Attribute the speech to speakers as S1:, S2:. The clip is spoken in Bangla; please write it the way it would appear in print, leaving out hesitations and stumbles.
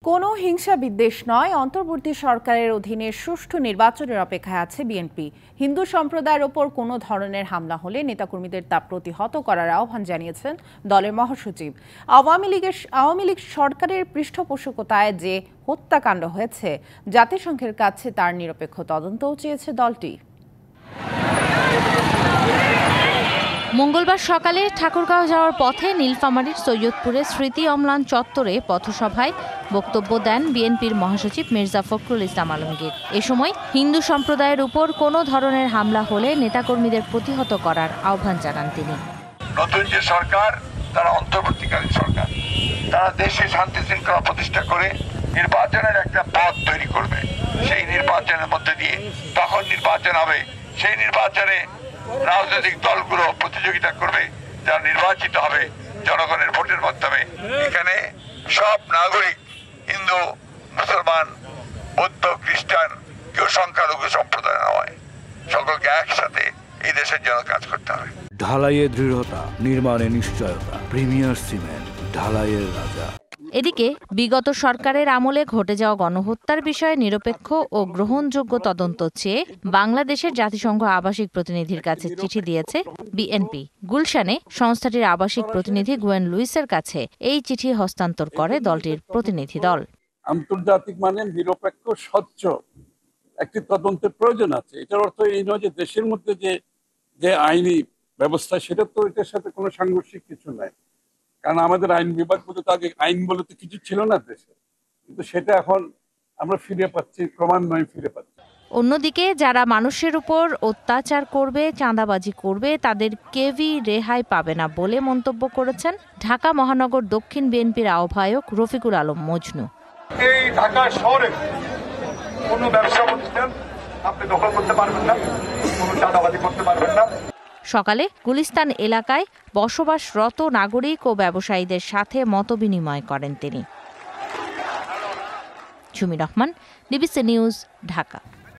S1: কোনো হিংসা বিদ্বেষ নয়, অন্তর্বর্তী সরকারের অধীনে সুষ্ঠু নির্বাচনের অপেক্ষায় আছে বিএনপি। হিন্দু সম্প্রদায়ের ওপর কোনো ধরনের হামলা হলে নেতাকর্মীদের তা প্রতিহত করার আহ্বান জানিয়েছেন দলের মহাসচিব। আওয়ামী লীগ সরকারের পৃষ্ঠপোষকতায় যে হত্যাকাণ্ড হয়েছে, জাতিসংঘের কাছে তার নিরপেক্ষ তদন্তও চেয়েছে দলটি।
S2: মঙ্গলবার সকালে ঠাকুরগাঁও যাওয়ার পথে নীলফামারীর সৈয়দপুরে স্মৃতি অম্লান চত্বরে পথসভায় বক্তব্য দেন বিএনপির মহাসচিব মির্জা ফখরুল ইসলাম আলমগীর। এ সময় হিন্দু সম্প্রদায়ের উপর কোনো ধরনের হামলা হলে নেতাকর্মীদের প্রতিহত করার আহ্বান জানান তিনি।
S3: নতুন যে সরকার, তারা অন্তর্বর্তীকালীন সরকার, তারা দেশে শান্তি শৃঙ্খলা প্রতিষ্ঠা করে নির্বাচনের একটা পথ তৈরি করবে। সেই নির্বাচনের মধ্যে দিয়ে তখন নির্বাচন হবে, সেই নির্বাচনে রাজনৈতিক দলগুলো প্রতিযোগিতা করবে, যারা নির্বাচিত হবে জনগণের ভোটের মাধ্যমে। এখানে সব নাগরিক, হিন্দু, মুসলমান, বৌদ্ধ, খ্রিস্টান, কেউ সংখ্যালঘু সম্প্রদায় নয়, সকলকে একসাথে এই দেশের জন্য কাজ করতে হবে।
S4: ঢালাইয়ে দৃঢ়তা, নির্মাণে নিশ্চয়তা, প্রিমিয়ার সিমেন্ট, ঢালাইয়ের রাজা।
S2: এদিকে বিগত সরকারের আমলে ঘটে যাওয়া গণহত্যার বিষয়ে নিরপেক্ষ ও গ্রহণযোগ্য তদন্ত চেয়ে বাংলাদেশের জাতিসংঘ আবাসিক প্রতিনিধির কাছে চিঠি দিয়েছে বিএনপি। গুলশানে সংস্থাটির আবাসিক প্রতিনিধি গুয়েন লুইসের কাছে এই চিঠি হস্তান্তর করে দলটির প্রতিনিধি দল।
S5: আন্তর্জাতিক মানে নিরপেক্ষ, স্বচ্ছ একটি তদন্তের প্রয়োজন আছে। এটার অর্থ এই নয় যে দেশের মধ্যে যে আইনি ব্যবস্থা, সেটা তো এটার সাথে কোনো সাংঘর্ষিক কিছু নাই। কারণ আমাদের আইন বিভাগ বলতে তো আগে আইন বলে তো কিছু ছিল না দেশে, কিন্তু সেটা এখন আমরা ফিরে পাচ্ছি, ক্রমান্বয়ে ফিরে পাচ্ছি।
S2: অন্যদিকে যারা মানুষের উপর অত্যাচার করবে, চাঁদাবাজি করবে, তাদের কেউই রেহাই পাবে না বলে মন্তব্য করেছেন ঢাকা মহানগর দক্ষিণ বিএনপির আহ্বায়ক রফিকুল আলম মজনু।
S3: এই ঢাকা শহরে কোনো ব্যবসা প্রতিষ্ঠান আপনি দখল করতে পারবেন না, কোনো চাঁদাবাজি করতে পারবেন না।
S2: সকালে গুলিস্তান এলাকায় বসবাসরত নাগরিক ও ব্যবসায়ীদের সাথে মতবিনিময় করেন তিনি। ঝুমি রহমান, ডিবিসি নিউজ, ঢাকা।